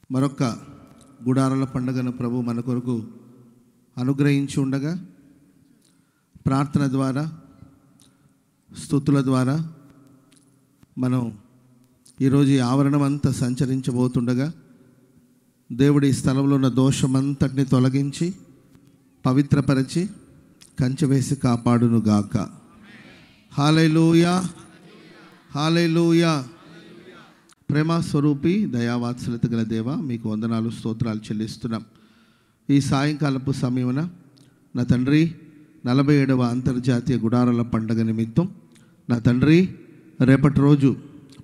మరొక గుడారాల పండుగను ప్రభు మన కొరకు అనుగ్రహించి ఉండగా ప్రార్థన ద్వారా స్తుతుల ద్వారా మనం ఈరోజు ఈ ఆవరణం అంతా సంచరించబోతుండగా దేవుడి స్థలంలో ఉన్న దోషమంతటిని తొలగించి పవిత్రపరిచి కంచె వేసి కాపాడునుగాక. హల్లెలూయా, హల్లెలూయా. ప్రేమ స్వరూపి దయావాత్సల్యత గల దేవ, మీకు వందనాలు స్తోత్రాలు చెల్లిస్తున్నాం. ఈ సాయంకాలపు సమయమున నా తండ్రి 47వ అంతర్జాతీయ గుడారాల పండుగ నిమిత్తం నా తండ్రి రేపటి రోజు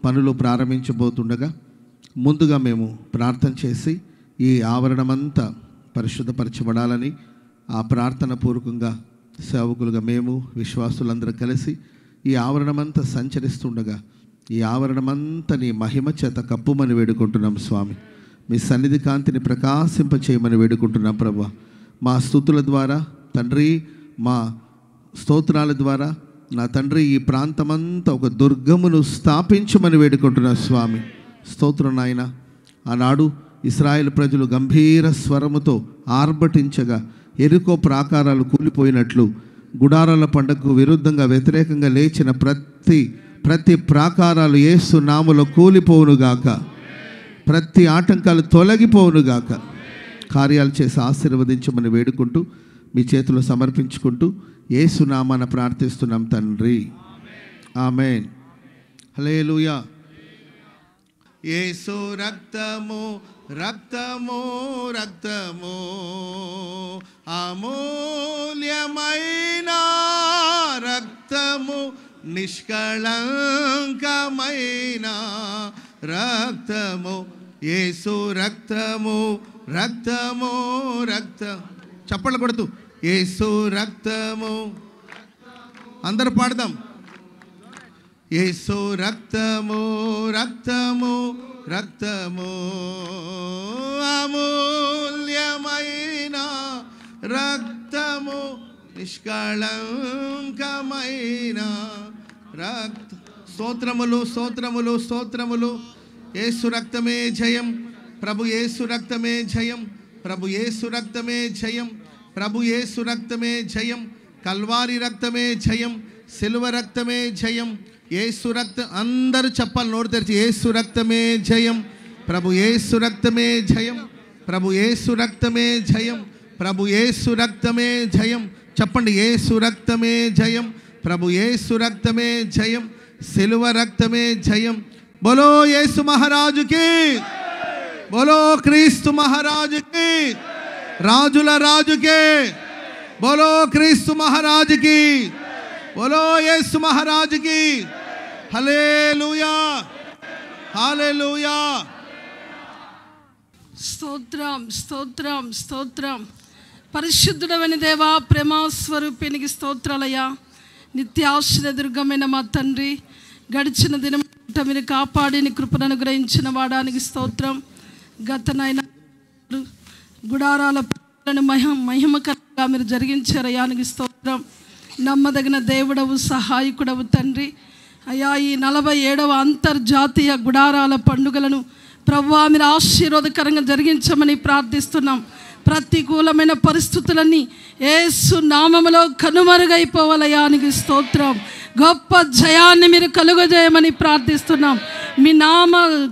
పనులు ప్రారంభించబోతుండగా ముందుగా మేము ప్రార్థన చేసి ఈ ఆవరణమంతా పరిశుద్ధపరచబడాలని ఆ ప్రార్థన పూర్వకంగా సేవకులుగా మేము విశ్వాసులందరూ కలిసి ఈ ఆవరణమంతా సంచరిస్తుండగా ఈ ఆవరణమంతా నీ మహిమ చేత కప్పుమని వేడుకుంటున్నాం స్వామి. మీ సన్నిధి కాంతిని ప్రకాశింపచేయమని వేడుకుంటున్నాం ప్రభువా. మా స్తుతుల ద్వారా తండ్రి, మా స్తోత్రాల ద్వారా నా తండ్రి ఈ ప్రాంతమంతా ఒక దుర్గమును స్థాపించమని వేడుకుంటున్నాం స్వామి. స్తోత్రం నాయన. ఆనాడు ఇశ్రాయేలు ప్రజలు గంభీర స్వరముతో ఆర్భటించగా ఎరికో ప్రాకారాలు కూలిపోయినట్లు గుడారాల పండుగకు విరుద్ధంగా వ్యతిరేకంగా లేచిన ప్రతి ప్రాకారాలు యేసు నామములో కూలిపోవునుగాక. ప్రతి ఆటంకాలు తొలగిపోవునుగాక. కార్యాలు చేసి ఆశీర్వదించమని వేడుకుంటూ మీ చేతిలో సమర్పించుకుంటూ యేసు నామాన ప్రార్థిస్తున్నాం తండ్రి, ఆమేన్. హల్లెలూయా. యేసు రక్తము రక్తము రక్తము అమూల్యమైన రక్తము, నిష్కళంకమైన రక్తము, యేసు రక్తము రక్తము రక్తం. చప్పట్లు కొడుతూ యేసు రక్తము. అందరూ పాడదాం. యేసు రక్తము రక్తము రక్తము అమూల్యమైన రక్తము, నిష్కళంకమైన రక్త. స్తోత్రములు స్తోత్రములు స్తోత్రములు. యేసు రక్తమే జయం, ప్రభు యేసు రక్తమే జయం, ప్రభు యేసు రక్తమే జయం, ప్రభు యేసు రక్తమే జయం, కల్వారి రక్తమే జయం, సిలువ రక్తమే జయం. యేసు రక్తం. అందరూ చెప్పాలి నోరు తెరిచి. యేసు రక్తమే జయం, ప్రభు యేసు రక్తమే జయం, ప్రభు యేసు రక్తమే జయం, ప్రభు యేసు రక్తమే జయం. చెప్పండి. యేసు రక్తమే జయం, ప్రభు యేసు రక్తమే జయం, సిలువ రక్తమే జయం. బోలో యేసు మహారాజుకి, బోలో క్రీస్తు మహారాజుకి, రాజుల రాజుకే, బోలో క్రీస్తు మహారాజుకి, బోలో యేసు మహారాజుకి. హల్లెలూయా, హల్లెలూయా. స్తోత్రం స్తోత్రం స్తోత్రం. పరిశుద్ధుడవైన దేవా, ప్రేమస్వరూపినికి స్తోత్రాలయ్యా. నిత్యాశ్రయదుర్గమైన మా తండ్రి, గడిచిన దినం మీరు కాపాడిని కృపను అనుగ్రహించిన వాడానికి స్తోత్రం. గతనైన గుడారాల మహిమకరంగా మీరు జరిగించారయానికి స్తోత్రం. నమ్మదగిన దేవుడవు, సహాయకుడవు తండ్రి. అయ్యా, ఈ 47వ అంతర్జాతీయ గుడారాల పండుగలను ప్రభువా మీరు ఆశీర్వాదకరంగా జరిగించమని ప్రార్థిస్తున్నాం. ప్రతికూలమైన పరిస్థితులన్నీ యేసు నామములో కనుమరుగైపోవాలయానికి స్తోత్రం. గొప్ప జయాన్ని మీరు కలుగజేయమని ప్రార్థిస్తున్నాం. మీ నామ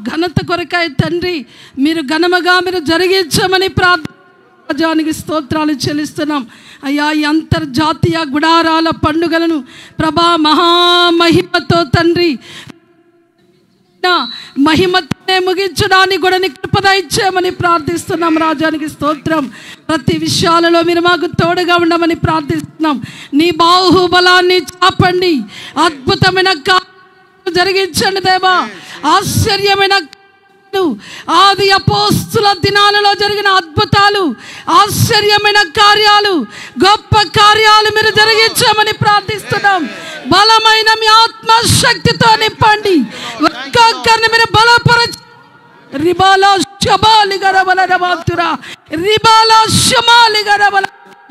ఘనత కొరకై తండ్రి మీరు ఘనముగా మీరు జరిగించమని ప్రార్థించడానికి స్తోత్రాలు చెల్లిస్తున్నాం. అయ్యా, ఈ అంతర్జాతీయ గుడారాల పండుగలను ప్రభా మహామహిమతో తండ్రి మహిమతోనే ముగించడానికి కూడా కృపద ఇచ్చామని ప్రార్థిస్తున్నాం. రాజానికి స్తోత్రం. ప్రతి విషయాలలో మీరు మాకు తోడుగా ఉండమని ప్రార్థిస్తున్నాం. నీ బాహుబలాన్ని చాపండి, అద్భుతమైన కార్యాలు జరిగించండి దేవా. ఆశ్చర్యమైన ఆది అపోస్తుల దినాలలో జరిగిన అద్భుతాలు, ఆశ్చర్యమైన కార్యాలు, గొప్ప కార్యాలు మీరు జరిగించమని ప్రార్థిస్తున్నాం. బలమైన మీ ఆత్మశక్తితో నింపండి, ఒక్కొక్కరిని మీరు బలపరచ. రిబాలా శమాలి గరబల రమాతురా, రిబాలా శమాలి గరబల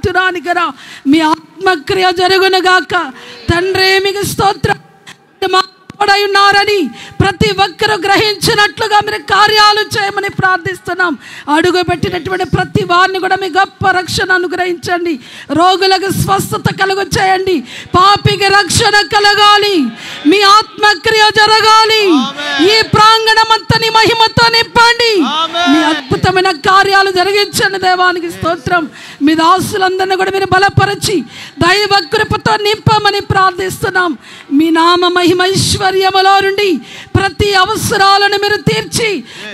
తురానికరా. మీ ఆత్మక్రియ జరుగునుగాక తండ్రి. మీకు స్తోత్రం. తోడై ఉన్నారని ప్రతి ఒక్కరూ గ్రహించినట్లుగా మీరు కార్యాలు చేయమని ప్రార్థిస్తున్నాం. అడుగు పెట్టినటువంటి ప్రతి వారిని కూడా మీ గొప్ప రక్షణ అనుగ్రహించండి. రోగులకు స్వస్థత కలుగు చేయండి. పాపికి రక్షణ కలగాలి. మీ ఆత్మక్రియ జరగాలి. ఈ ప్రాంగణం అంతా నీ మహిమతో నింపండి. మీ అద్భుతమైన కార్యాలు జరిగించండి. దేవానికి స్తోత్రం. మీ దాసులందరినీ కూడా మీరు బలపరిచి దైవ కృపతో నింపమని ప్రార్థిస్తున్నాం. మీ నామ మహిమ ఐశ్వర్యములో నుండి ప్రతి అవసరాలను మీరు తీర్చి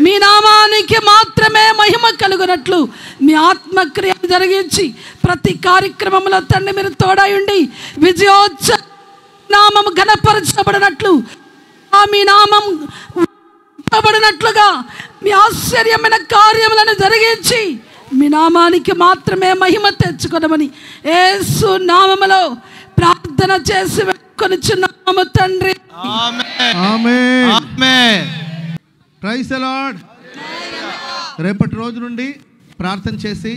మీ నామానికి మాత్రమే మహిమ కలుగునట్లు మీ ఆత్మక్రియ జరిగించి ప్రతి కార్యక్రమంలో తండ్రి మీరు తోడై ఉండి విజయోత్సవ నామం ఘనపరచబడినట్లు మీ నామం పడినట్లుగా మీ ఆశ్చర్యమైన కార్యములను జరిగించి మీ నామానికి మాత్రమే మహిమ తెచ్చుకొనమని యేసు నామములో ప్రార్థన చేసి వేడుకొనుచున్నాము తండ్రి. ఆమేన్. ఆమేన్. Praise the Lord. రేపటి రోజు నుండి ప్రార్థన చేసి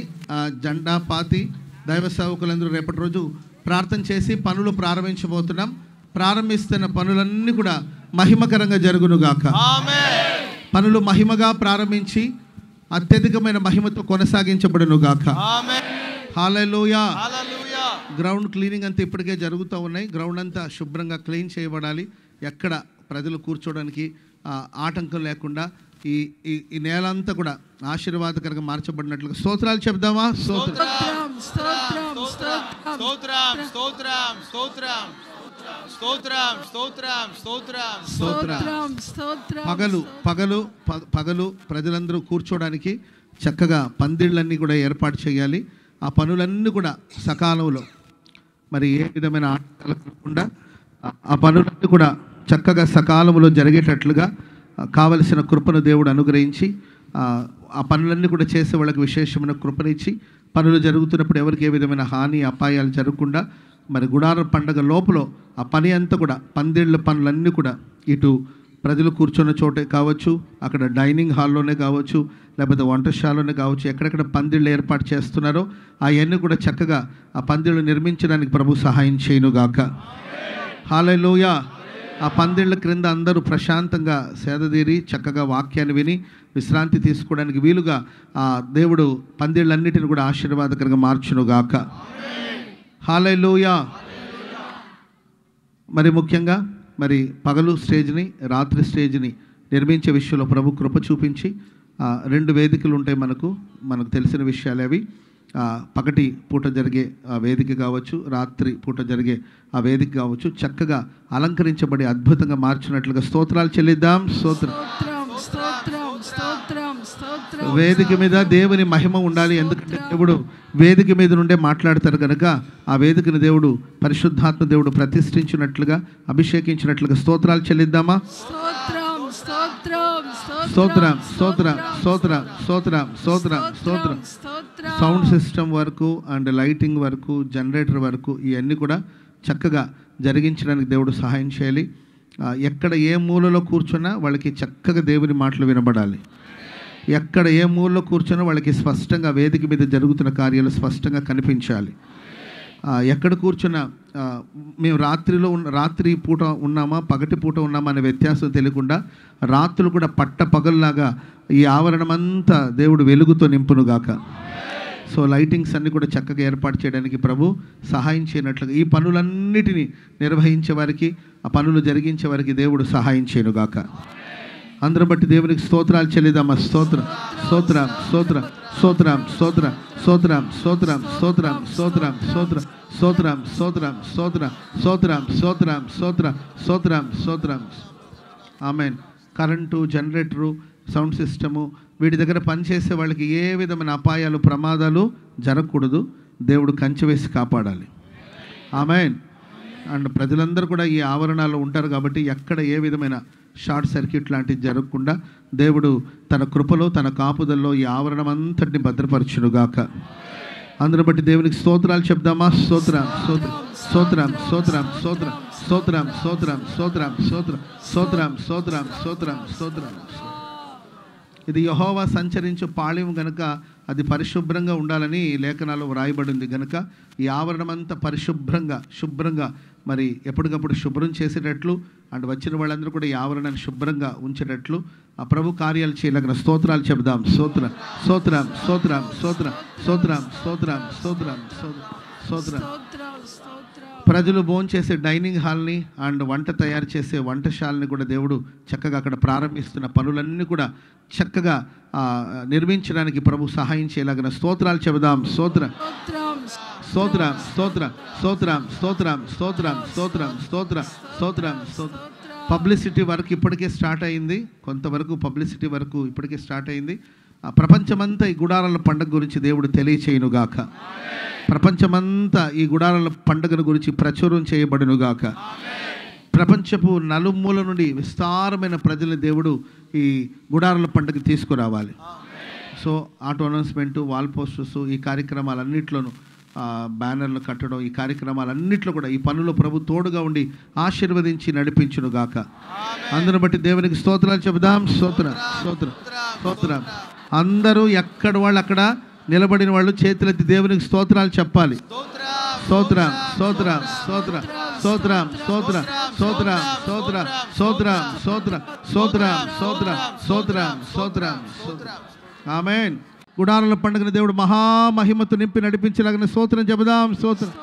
జెండా పాతి దైవ సేవకులందరూ రేపటి రోజు ప్రార్థన చేసి పనులు ప్రారంభించబోతున్నాం. ప్రారంభిస్తున్న పనులన్నీ కూడా మహిమకరంగా జరుగునుగాక. పనులు మహిమగా ప్రారంభించి అత్యధికమైన మహిమతో కొనసాగించబడునుగాక. హల్లెలూయా. గ్రౌండ్ క్లీనింగ్ అంతా ఇప్పటికే జరుగుతూ ఉన్నాయి. గ్రౌండ్ అంతా శుభ్రంగా క్లీన్ చేయబడాలి. ఎక్కడ ప్రజలు కూర్చోవడానికి ఆటంకం లేకుండా ఈ ఈ నేల అంతా కూడా ఆశీర్వాదకరంగా మార్చబడినట్లుగా స్తోత్రాలు చెప్దామా? పగలు ప్రజలందరూ కూర్చోవడానికి చక్కగా పందిళ్ళన్నీ కూడా ఏర్పాటు చేయాలి. ఆ పనులన్నీ కూడా సకాలంలో మరి ఏ విధమైన ఆటంకాలు లేకుండా ఆ పనులన్నీ కూడా చక్కగా సకాలంలో జరిగేటట్లుగా కావలసిన కృపను దేవుడు అనుగ్రహించి ఆ పనులన్నీ కూడా చేసే వాళ్ళకి విశేషమైన కృపనిచ్చి పనులు జరుగుతున్నప్పుడు ఎవరికి ఏ విధమైన హాని అపాయాలు జరగకుండా మరి గుడార పండగ లోపల ఆ పని అంతా కూడా పందిళ్ళ పనులన్నీ కూడా ఇటు ప్రజలు కూర్చున్న చోటే కావచ్చు, అక్కడ డైనింగ్ హాల్లోనే కావచ్చు, లేకపోతే వంటశాలలోనే కావచ్చు, ఎక్కడెక్కడ పందిళ్ళు ఏర్పాటు చేస్తున్నారో అవన్నీ కూడా చక్కగా ఆ పందిళ్ళు నిర్మించడానికి ప్రభు సహాయం చేయనుగాక. హల్లెలూయా. ఆ పందిళ్ళ క్రింద అందరూ ప్రశాంతంగా సేదతీరి చక్కగా వాక్యాన్ని విని విశ్రాంతి తీసుకోవడానికి వీలుగా ఆ దేవుడు పందిళ్ళన్నిటిని కూడా ఆశీర్వాదకరంగా మార్చునుగాక. హల్లెలూయా. మరి ముఖ్యంగా మరి పగలు స్టేజ్ని రాత్రి స్టేజ్ని నిర్మించే విషయంలో ప్రభు కృప చూపించి 2 వేదికలు ఉంటాయి. మనకు తెలిసిన విషయాలు అవి. పగటి పూట జరిగే ఆ వేదిక కావచ్చు, రాత్రి పూట జరిగే ఆ వేదిక కావచ్చు, చక్కగా అలంకరించబడి అద్భుతంగా మార్చినట్లుగా స్తోత్రాలు చెల్లిద్దాం. వేదిక మీద దేవుని మహిమ ఉండాలి. ఎందుకంటే దేవుడు వేదిక మీద నుండే మాట్లాడతారు కనుక ఆ వేదికను దేవుడు పరిశుద్ధాత్మ దేవుడు ప్రతిష్ఠించినట్లుగా అభిషేకించినట్లుగా స్తోత్రాలు చెల్లిద్దామా? స్తోత్రం స్తోత్రం స్తోత్రం స్తోత్రం స్తోత్రం స్తోత్రం. సౌండ్ సిస్టమ్ వరకు అండ్ లైటింగ్ వరకు జనరేటర్ వరకు ఇవన్నీ కూడా చక్కగా జరిగించడానికి దేవుడు సహాయం చేయాలి. ఎక్కడ ఏ మూలలో కూర్చున్నా వాళ్ళకి చక్కగా దేవుని మాటలు వినబడాలి. ఎక్కడ ఏ మూలలో కూర్చున్నా వాళ్ళకి స్పష్టంగా వేదిక మీద జరుగుతున్న కార్యాలు స్పష్టంగా కనిపించాలి. ఎక్కడ కూర్చున్నా మేము రాత్రి పూట ఉన్నామా పగటి పూట ఉన్నామా అనే వ్యత్యాసం తెలియకుండా రాత్రులు కూడా పట్ట పగల్లాగా ఈ ఆవరణం అంతా దేవుడు వెలుగుతో నింపునుగాక. సో లైటింగ్స్ అన్నీ కూడా చక్కగా ఏర్పాటు చేయడానికి ప్రభు సహాయం చేయనట్లుగా ఈ పనులన్నిటినీ నిర్వహించే వారికి ఆ పనులు జరిగించే వారికి దేవుడు సహాయం చేయనుగాక. అందరం బట్టి దేవునికి స్తోత్రాలు చెల్లిద్దామా? స్తోత్రం స్తోత్రం స్తోత్రం స్తోత్రం స్తోత్రం స్తోత్రం స్తోత్రం స్తోత్రం స్తోత్రం స్తోత్రం స్తోత్రం స్తోత్రం స్తోత్రం స్తోత్రం స్తోత్రం స్తోత్రం స్తోత్రం స్తోత్రం. ఆమేన్. కరెంటు, జనరేటరు, సౌండ్ సిస్టము వీటి దగ్గర పనిచేసే వాళ్ళకి ఏ విధమైన అపాయాలు ప్రమాదాలు జరగకూడదు. దేవుడు కంచె వేసి కాపాడాలి. ఆమేన్. అండ్ ప్రజలందరూ కూడా ఈ ఆవరణాల్లో ఉంటారు కాబట్టి ఎక్కడ ఏ విధమైన షార్ట్ సర్క్యూట్ లాంటివి జరగకుండా దేవుడు తన కృపలో తన కాపుదల్లో ఈ ఆవరణం అంతటిని భద్రపరచునుగాక. అందరం బట్టి దేవునికి స్తోత్రాలు చెప్దామా? స్తోత్రం స్తోత్రం స్తోత్రం స్తోత్రం స్తోత్రం స్తోత్రం స్తోత్రం స్తోత్రం స్తోత్రం స్తోత్రం స్తోత్రం స్తోత్రం స్తోత్రం. ఇది యెహోవా సంచరించు పాళెం గనుక అది పరిశుభ్రంగా ఉండాలని లేఖనాల్లో వ్రాయబడింది గనుక ఈ ఆవరణమంతా శుభ్రంగా మరి ఎప్పటికప్పుడు శుభ్రం చేసేటట్లు అండ్ వచ్చిన వాళ్ళందరూ కూడా ఈ ఆవరణాన్ని శుభ్రంగా ఉంచేటట్లు ఆ ప్రభు కార్యాలు చేయలేక స్తోత్రాలు చెబుదాం. స్తోత్రం స్తోత్రం స్తోత్రం స్తోత్రం స్తోత్రం స్తోత్రం స్తోత్రం స్తోత్రం. ప్రజలు భోంచేసే డైనింగ్ హాల్ని అండ్ వంట తయారు చేసే వంటశాలని కూడా దేవుడు చక్కగా అక్కడ ప్రారంభిస్తున్న పనులన్నీ కూడా చక్కగా నిర్మించడానికి ప్రభు సహాయం చేయలాగిన స్తోత్రాలు చెబుదాం. స్తోత్రం స్తోత్రం స్తోత్రం స్తోత్రం స్తోత్రం స్తోత్రం స్తోత్రం స్తోత్రం స్తోత్రం స్తోత్రం. పబ్లిసిటీ వర్క్ ఇప్పటికే స్టార్ట్ అయింది, కొంతవరకు పబ్లిసిటీ వరకు ఇప్పటికే స్టార్ట్ అయింది. ప్రపంచమంతా ఈ గుడారాల పండుగ గురించి దేవుడు తెలియచేయునుగాక. ప్రపంచమంతా ఈ గుడారాల పండుగను గురించి ప్రచురం చేయబడునుగాక. ప్రపంచపు నలుమూల నుండి విస్తారమైన ప్రజల దేవుడు ఈ గుడారాల పండుగ తీసుకురావాలి. So auto announcement, wall posters, ఈ కార్యక్రమాలన్నింటిలోనూ బ్యానర్లు కట్టడం, ఈ కార్యక్రమాలన్నింటిలో కూడా ఈ పనులు ప్రభు తోడుగా ఉండి ఆశీర్వదించి నడిపించునుగాక. అందును బట్టి దేవునికి స్తోత్రాలు చెబుదాం. స్తోత్రం స్తోత్రం స్తోత్రం. అందరూ ఎక్కడ వాళ్ళు అక్కడ నిలబడిన వాళ్ళు చేతులెత్తి దేవునికి స్తోత్రాలు చెప్పాలి. స్తోత్రం స్తోత్రం స్తోత్రం స్తోత్రం స్తోత్రం స్తోత్రం స్తోత్రం స్తోత్రం స్తోత్రం స్తోత్రం స్తోత్రం స్తోత్రం స్తోత్రం స్తోత్రం. ఆమేన్. గుడారాల పండుగను దేవుడు మహామహిమతో నింపి నడిపించలాగిన స్తోత్రం చెబుదాం. స్తోత్రం.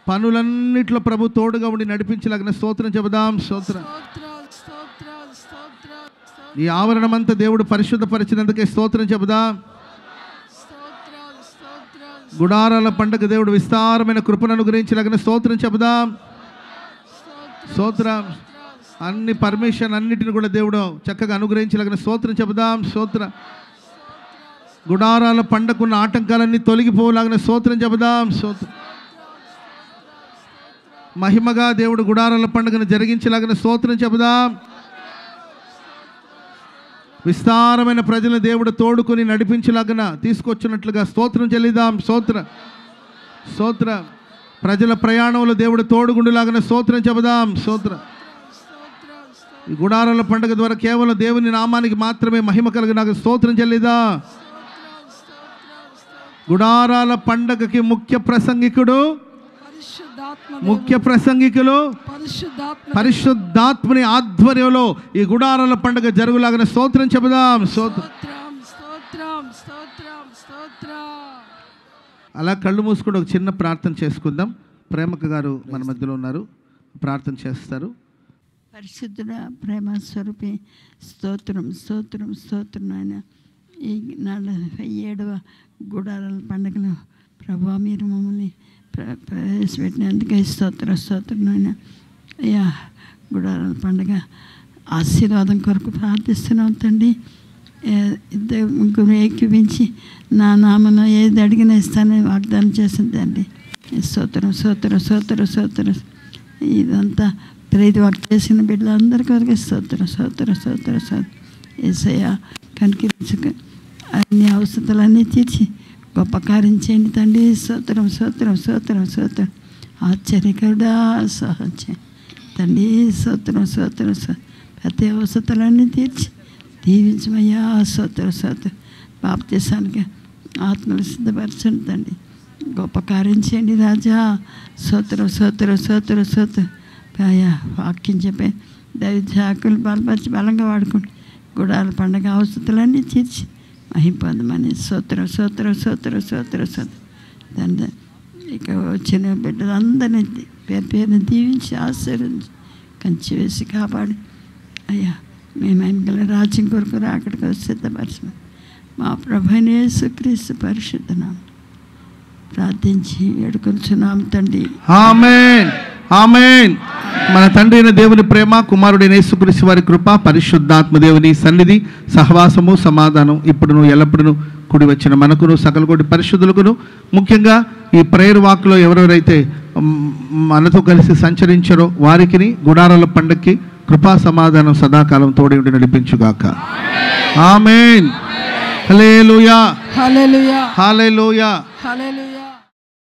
పనులన్నిట్లో ప్రభు తోడుగా ఉండి నడిపించలాగిన స్తోత్రం చెబుదాం. స్తోత్రం. ఈ ఆవరణమంతా దేవుడు పరిశుద్ధపరిచినందుకే స్తోత్రం చెబుదాం. గుడారాల పండుగ దేవుడు విస్తారమైన కృపను అనుగ్రహించలాగిన స్తోత్రం చెబుదాం. స్తోత్రం. అన్ని పర్మిషన్ అన్నిటిని కూడా దేవుడు చక్కగా అనుగ్రహించలాగిన స్తోత్రం చెబుదాం. స్తోత్రం. గుడారాల పండుగకున్న ఆటంకాలన్నీ తొలగిపోలాగిన స్తోత్రం చెబుదాం. స్తోత్రం. మహిమగా దేవుడు గుడారాల పండుగను జరిగించలాగిన స్తోత్రం చెబుదాం. విస్తారమైన ప్రజలను దేవుడు తోడుకొని నడిపించలాగిన తీసుకొచ్చినట్లుగా స్తోత్రం చెల్లిదాం. స్తోత్రం స్తోత్రం. ప్రజల ప్రయాణంలో దేవుడు తోడుగుండులాగిన స్తోత్రం చెబుదాం. స్తోత్రం. ఈ గుడారాల పండుగ ద్వారా కేవలం దేవుని నామానికి మాత్రమే మహిమ కలిగిన స్తోత్రం చెల్లిదా. గుడారాల పండుగకి ముఖ్య ప్రసంగికులు పరిశుద్ధాత్మని ఆధ్వర్యంలో ఈ గుడారాల పండుగ జరుగులాగిన స్తోత్రం చెబుదాం. అలా కళ్ళు మూసుకొని ఒక చిన్న ప్రార్థన చేసుకుందాం. ప్రేమక గారు మన మధ్యలో ఉన్నారు, ప్రార్థన చేస్తారు. పరిశుద్ధుడ ప్రేమ స్వరూపి స్తోత్రం స్తోత్రం స్తోత్రం. ఆయన ఈ 47వ గుడారాల పండుగలో ప్రభా మీరు మమ్మల్ని ప్రవేశపెట్టినందుకే స్తోత్రం నాయన. అయ్యా గుడారాల పండుగ ఆశీర్వాదం కొరకు ప్రార్థిస్తున్నాం తండ్రి. ఇద్దరు ముగ్గురు ఏకీవించి నా నామను ఏది అడిగినా ఇస్తానని వాగ్దానం చేసింది తండ్రి. స్తోత్రం స్తోత్రం స్తోత్రం స్తోత్రం. ఇదంతా ప్రేది వాక్ చేసిన బిడ్డలందరికీ వరకు స్తోత్రం స్తోత్రం స్తోత్రం స్తోత్రం. యేసయ్యా కనికరించుక అన్ని అవసరాలన్నీ తీర్చి గొప్ప కార్యం చేయండి తండ్రి. స్తోత్రం స్తోత్రం స్తోత్రం స్తోత్రం. ఆశ్చర్యకరుడా సహజ తండ్రి. స్తోత్రం స్తోత్రం ప్రతి అవసరాలన్నీ తీర్చి దీవించమయ్యా. స్తోత్రం స్తోత్రం. బాప్తీసానికి ఆత్మలు సిద్ధపరచండి తండ్రి. గొప్ప కార్యం చేయండి రాజా. స్తోత్రం స్తోత్రం స్తోత్రం స్తోత్రం. అయ్యా వాక్యం చెప్పే దైవశాఖలు బలపరిచి బలంగా వాడుకోండి. గుడారాల పండుగ అవసరాలన్నీ తీర్చి మహిమ పొందమని స్తోత్రం స్తోత్రం స్తోత్రం స్తోత్రం స్తోత్రం. తండ్రి ఇక వచ్చిన బిడ్డలందరినీ పేరు పేరుని దీవించి ఆశీర్వదించి కంచి వేసి కాపాడి అయ్యా మేము ఆయన రాజ్యం కొరకు అక్కడికి సిద్ధపరచమని మా ప్రభువైన యేసుక్రీస్తు పరిశుద్ధ నామమున ప్రార్థించి వేడుకొనుచున్నాం తండ్రి. ఆమేన్ ఆమేన్. మన తండ్రి అయిన దేవుని ప్రేమ, కుమారుడైన యేసుక్రీస్తు వారి కృప, పరిశుద్ధాత్మ దేవుని సన్నిధి, సహవాసము, సమాధానం ఇప్పుడును ఎల్లప్పుడూ కూడి వచ్చిన మనకును సకల కోటి పరిశుద్ధులకును, ముఖ్యంగా ఈ ప్రేయర్ వాక్లో ఎవరెవరైతే మనతో కలిసి సంచరించారో వారికి గుడారాల పండక్కి కృపా సమాధానం సదాకాలం తోడి ఉండి నడిపించుగాక. ఆమేన్. హల్లెలూయా హల్లెలూయా హల్లెలూయా హల్లెలూయా.